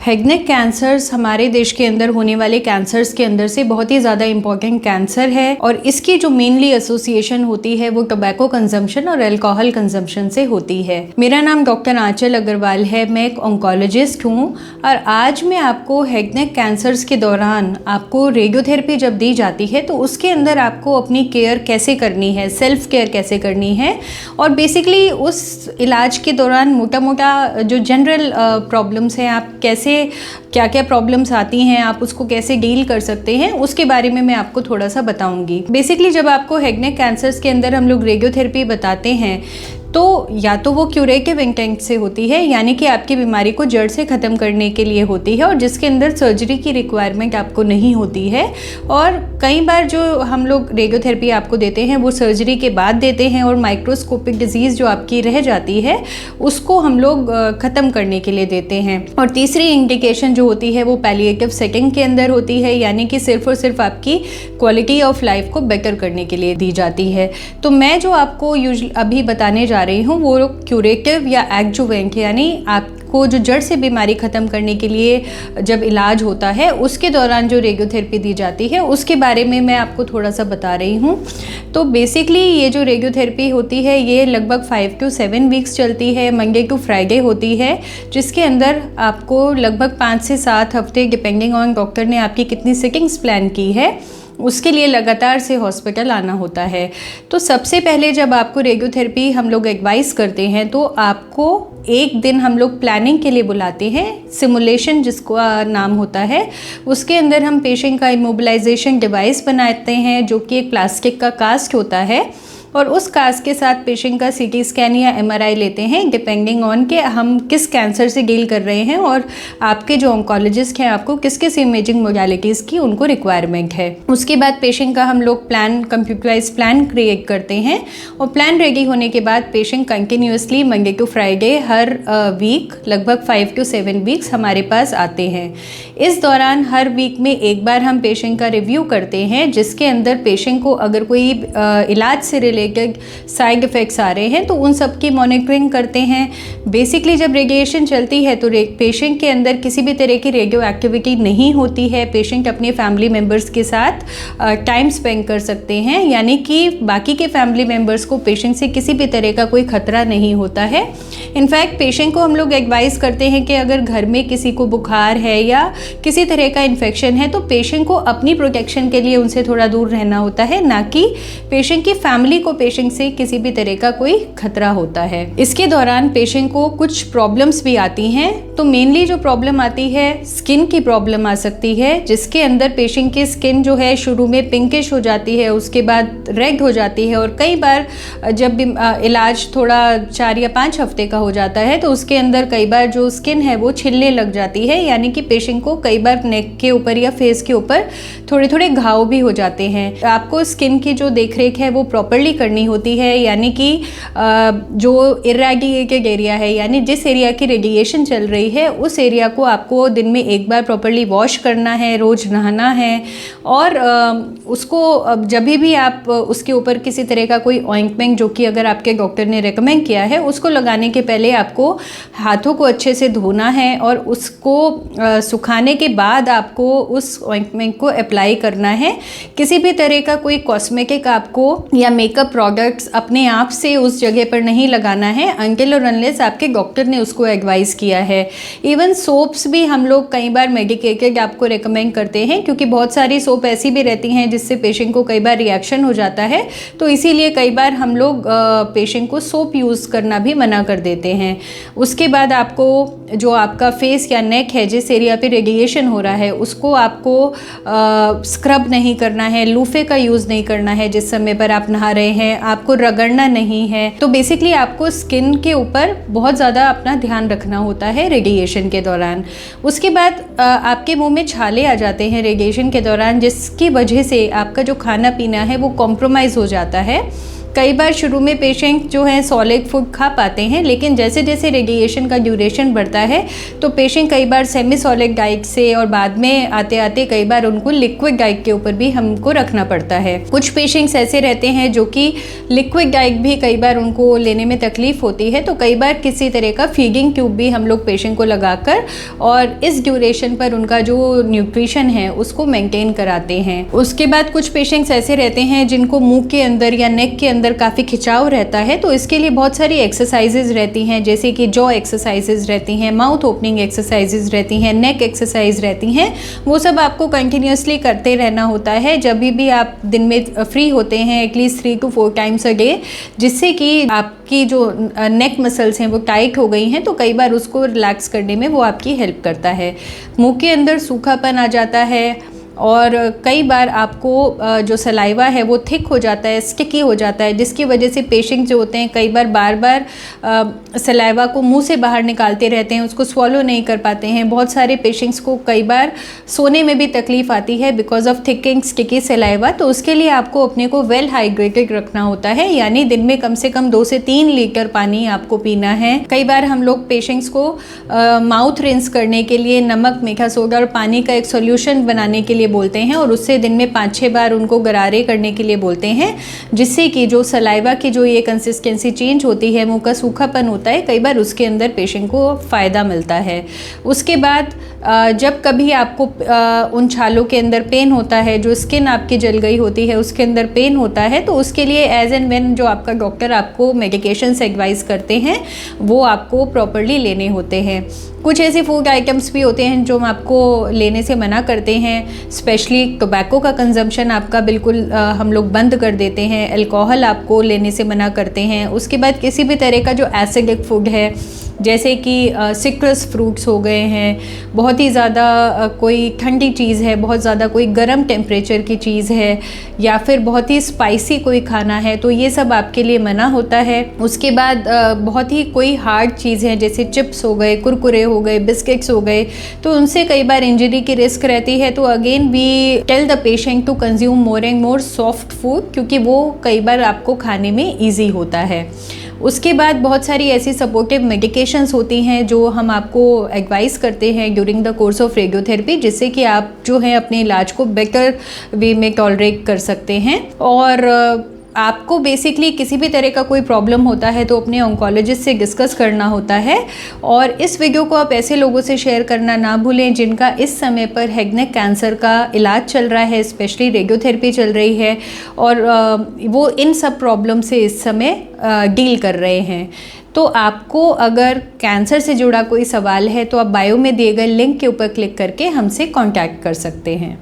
Head neck cancers हमारे देश के अंदर होने वाले कैंसर्स के अंदर से बहुत ही ज़्यादा इंपॉर्टेंट कैंसर है और इसकी जो मेनली एसोसिएशन होती है वो टोबैको कंजम्पशन और अल्कोहल कंजम्पशन से होती है। मेरा नाम डॉक्टर आंचल अग्रवाल है, मैं एक ऑन्कोलॉजिस्ट हूँ और आज मैं आपको हेड नेक कैंसर्स के दौरान आपको रेडियोथेरेपी जब दी जाती है तो उसके अंदर आपको अपनी केयर कैसे करनी है, सेल्फ केयर कैसे करनी है और बेसिकली उस इलाज के दौरान मोटा मोटा जो जनरल प्रॉब्लम्स हैं, आप कैसे क्या क्या प्रॉब्लम्स आती हैं, आप उसको कैसे डील कर सकते हैं, उसके बारे में मैं आपको थोड़ा सा बताऊंगी। बेसिकली जब आपको हेड नेक कैंसर्स के अंदर हम लोग रेडियोथेरेपी बताते हैं तो या तो वो क्यूरेटिव इंटेंट से होती है, यानी कि आपकी बीमारी को जड़ से ख़त्म करने के लिए होती है और जिसके अंदर सर्जरी की रिक्वायरमेंट आपको नहीं होती है। और कई बार जो हम लोग रेडियोथेरेपी आपको देते हैं वो सर्जरी के बाद देते हैं और माइक्रोस्कोपिक डिजीज़ जो आपकी रह जाती है उसको हम लोग ख़त्म करने के लिए देते हैं। और तीसरी इंडिकेशन जो होती है वो पैलिएटिव सेटिंग के अंदर होती है, यानी कि सिर्फ और सिर्फ आपकी क्वालिटी ऑफ लाइफ को बेटर करने के लिए दी जाती है। तो मैं जो आपको अभी बताने जा रही हूँ वो क्यूरेटिव या एडजुवेंट, यानी आपको जो जड़ से बीमारी ख़त्म करने के लिए जब इलाज होता है उसके दौरान जो रेडियोथेरेपी दी जाती है उसके बारे में मैं आपको थोड़ा सा बता रही हूँ। तो बेसिकली ये जो रेडियोथेरेपी होती है ये लगभग 5 to 7 वीक्स चलती है, मंडे टू फ्राइडे होती है, जिसके अंदर आपको लगभग 5 से 7 हफ्ते डिपेंडिंग ऑन डॉक्टर ने आपकी कितनी सिटिंग्स प्लान की है उसके लिए लगातार से हॉस्पिटल आना होता है। तो सबसे पहले जब आपको रेडियोथेरेपी हम लोग एडवाइस करते हैं तो आपको एक दिन हम लोग प्लानिंग के लिए बुलाते हैं, सिमुलेशन जिसका नाम होता है, उसके अंदर हम पेशेंट का इमोबिलाइजेशन डिवाइस बनाते हैं जो कि एक प्लास्टिक का कास्ट होता है और उस कास्ट के साथ पेशेंट का सीटी स्कैन या एमआरआई लेते हैं डिपेंडिंग ऑन कि हम किस कैंसर से डील कर रहे हैं और आपके जो ऑन्कोलॉजिस्ट हैं आपको किस किस इमेजिंग मोडालिटीज़ की उनको रिक्वायरमेंट है। उसके बाद पेशेंट का हम लोग कंप्यूटराइज प्लान क्रिएट करते हैं और प्लान रेडी होने के बाद patient continuously Monday to Friday हर वीक लगभग 5 to 7 वीक्स हमारे पास आते हैं। इस दौरान हर वीक में एक बार हम पेशेंट का रिव्यू करते हैं जिसके अंदर पेशेंट को अगर कोई इलाज से साइड इफ़ेक्ट्स आ रहे हैं तो उन सब की मॉनिटरिंग करते हैं। बेसिकली जब रेडिएशन चलती है तो पेशेंट के अंदर किसी भी तरह की रेडियो एक्टिविटी नहीं होती है, पेशेंट अपने फैमिली मेम्बर्स के साथ टाइम स्पेंड कर सकते हैं, यानी कि बाकी के फैमिली मेम्बर्स को पेशेंट से किसी भी तरह का कोई खतरा नहीं होता है। इनफैक्ट पेशेंट को हम लोग एडवाइस करते हैं कि अगर घर में किसी को बुखार है या किसी तरह का इन्फेक्शन है तो पेशेंट को अपनी प्रोटेक्शन के लिए उनसे थोड़ा दूर रहना होता है, ना कि पेशेंट की फैमिली को पेशेंट से किसी भी तरह का कोई खतरा होता है। इसके दौरान पेशेंट को कुछ प्रॉब्लम्स भी आती हैं। तो मेनली जो प्रॉब्लम आती है स्किन की प्रॉब्लम आ सकती है, जिसके अंदर पेशेंट की स्किन जो है शुरू में पिंकिश हो जाती है, उसके बाद रेड हो जाती है और कई बार जब इलाज थोड़ा 4 या 5 हफ्ते का हो जाता है तो उसके अंदर कई बार जो स्किन है वो छिलने लग जाती है, यानी कि पेशेंट को कई बार नेक के ऊपर या फेस के ऊपर थोड़े थोड़े घाव भी हो जाते हैं। आपको स्किन की जो देखरेख है वो प्रॉपरली करनी होती है, यानी कि जो इरेडिएटेड एरिया है, यानी जिस एरिया की रेडिएशन चल रही है उस एरिया को आपको दिन में एक बार प्रॉपरली वॉश करना है, रोज़ नहाना है और उसको जब भी आप उसके ऊपर किसी तरह का कोई ऑइंटमेंट जो कि अगर आपके डॉक्टर ने रेकमेंड किया है उसको लगाने के पहले आपको हाथों को अच्छे से धोना है और उसको सुखाने के बाद आपको उस ऑइंटमेंट को अप्लाई करना है। किसी भी तरह का कोई कॉस्मेटिक आपको या मेकअप प्रोडक्ट्स अपने आप से उस जगह पर नहीं लगाना है अनटिल और अनलेस आपके डॉक्टर ने उसको एडवाइस किया है। इवन सोप्स भी हम लोग कई बार मेडिकेटेड आपको रेकमेंड करते हैं, क्योंकि बहुत सारी सोप ऐसी भी रहती हैं जिससे पेशेंट को कई बार रिएक्शन हो जाता है, तो इसीलिए कई बार हम लोग पेशेंट को सोप यूज़ करना भी मना कर देते हैं। उसके बाद आपको जो आपका फेस या नेक है जिस एरिया पे रेडिएशन हो रहा है उसको आपको स्क्रब नहीं करना है, लूफे का यूज़ नहीं करना है जिस समय पर आप नहा रहे हैं, आपको रगड़ना नहीं है। तो बेसिकली आपको स्किन के ऊपर बहुत ज़्यादा अपना ध्यान रखना होता है रेडिएशन के दौरान। उसके बाद आपके मुंह में छाले आ जाते हैं रेडिएशन के दौरान, जिसकी वजह से आपका जो खाना पीना है वो कॉम्प्रोमाइज़ हो जाता है कई बार शुरू में पेशेंट जो है सॉलिड फूड खा पाते हैं, लेकिन जैसे जैसे रेडिएशन का ड्यूरेशन बढ़ता है तो पेशेंट कई बार सेमी सॉलिड डाइट से और बाद में आते आते कई बार उनको लिक्विड डाइट के ऊपर भी हमको रखना पड़ता है। कुछ पेशेंट्स ऐसे रहते हैं जो कि लिक्विड डाइट भी कई बार उनको लेने में तकलीफ होती है, तो कई बार किसी तरह का फीडिंग ट्यूब भी हम लोग पेशेंट को लगाकर और इस ड्यूरेशन पर उनका जो न्यूट्रिशन है उसको मेंटेन कराते हैं। उसके बाद कुछ पेशेंट्स ऐसे रहते हैं जिनको मुंह के अंदर या नेक के अंदर काफ़ी खिंचाव रहता है, तो इसके लिए बहुत सारी एक्सरसाइजेज रहती हैं, जैसे कि जॉ एक्सरसाइजेज रहती हैं, माउथ ओपनिंग एक्सरसाइजेज रहती हैं, नेक एक्सरसाइज रहती हैं। वो सब आपको कंटिन्यूसली करते रहना होता है जब भी आप दिन में फ्री होते हैं, at least 3 to 4 times a day, जिससे कि आपकी जो नेक मसल्स हैं वो टाइट हो गई हैं, तो कई बार उसको रिलैक्स करने में वो आपकी हेल्प करता है। मुंह के अंदर सूखापन आ जाता है और कई बार आपको जो सलाइवा है वो थिक हो जाता है, स्टिकी हो जाता है, जिसकी वजह से पेशेंट जो होते हैं कई बार बार सलाइवा को मुंह से बाहर निकालते रहते हैं, उसको स्वॉलो नहीं कर पाते हैं। बहुत सारे पेशेंट्स को कई बार सोने में भी तकलीफ आती है because of thickening sticky saliva, तो उसके लिए आपको अपने को वेल हाइड्रेटेड रखना होता है, यानी दिन में कम से कम 2 से 3 लीटर पानी आपको पीना है। कई बार हम लोग पेशेंट्स को माउथ रिंस करने के लिए नमक, मीठा सोडा और पानी का एक सोल्यूशन बनाने के लिए बोलते हैं और उससे दिन में 5-6 बार उनको गरारे करने के लिए बोलते हैं, जिससे कि जो सलाइवा की जो ये कंसिस्टेंसी चेंज होती है, मुंह का सूखापन होता है, कई बार उसके अंदर पेशेंट को फ़ायदा मिलता है। उसके बाद जब कभी आपको उन छालों के अंदर पेन होता है, जो स्किन आपकी जल गई होती है उसके अंदर पेन होता है, तो उसके लिए एज एंड व्हेन जो आपका डॉक्टर आपको मेडिकेशंस एडवाइस करते हैं वो आपको प्रॉपरली लेने होते हैं। कुछ ऐसे फूड आइटम्स भी होते हैं जो हम आपको लेने से मना करते हैं, स्पेशली टोबैको का कंजम्पशन आपका बिल्कुल हम लोग बंद कर देते हैं, अल्कोहल आपको लेने से मना करते हैं। उसके बाद किसी भी तरह का जो एसिडिक फूड है, जैसे कि सिट्रस फ्रूट्स हो गए हैं, बहुत ही ज़्यादा कोई ठंडी चीज़ है, बहुत ज़्यादा कोई गर्म टेम्परेचर की चीज़ है, या फिर बहुत ही स्पाइसी कोई खाना है, तो ये सब आपके लिए मना होता है। उसके बाद बहुत ही कोई हार्ड चीज़ है, जैसे चिप्स हो गए, कुरकुरे हो गए, बिस्किट्स हो गए, तो उनसे कई बार इंजरी की रिस्क रहती है। तो again we tell the patient to consume more and more soft food, क्योंकि वो कई बार आपको खाने में ईजी होता है। उसके बाद बहुत सारी ऐसी सपोर्टिव मेडिकेशंस होती हैं जो हम आपको एडवाइस करते हैं during the course of radiotherapy, जिससे कि आप जो है अपने इलाज को बेटर वे में टॉलरेट कर सकते हैं। और आपको बेसिकली किसी भी तरह का कोई प्रॉब्लम होता है तो अपने ऑन्कोलॉजिस्ट से डिस्कस करना होता है। और इस वीडियो को आप ऐसे लोगों से शेयर करना ना भूलें जिनका इस समय पर हेड नेक कैंसर का इलाज चल रहा है, स्पेशली रेडियोथेरेपी चल रही है और वो इन सब प्रॉब्लम से इस समय डील कर रहे हैं। तो आपको अगर कैंसर से जुड़ा कोई सवाल है तो आप बायो में दिए गए लिंक के ऊपर क्लिक करके हमसे कांटेक्ट कर सकते हैं।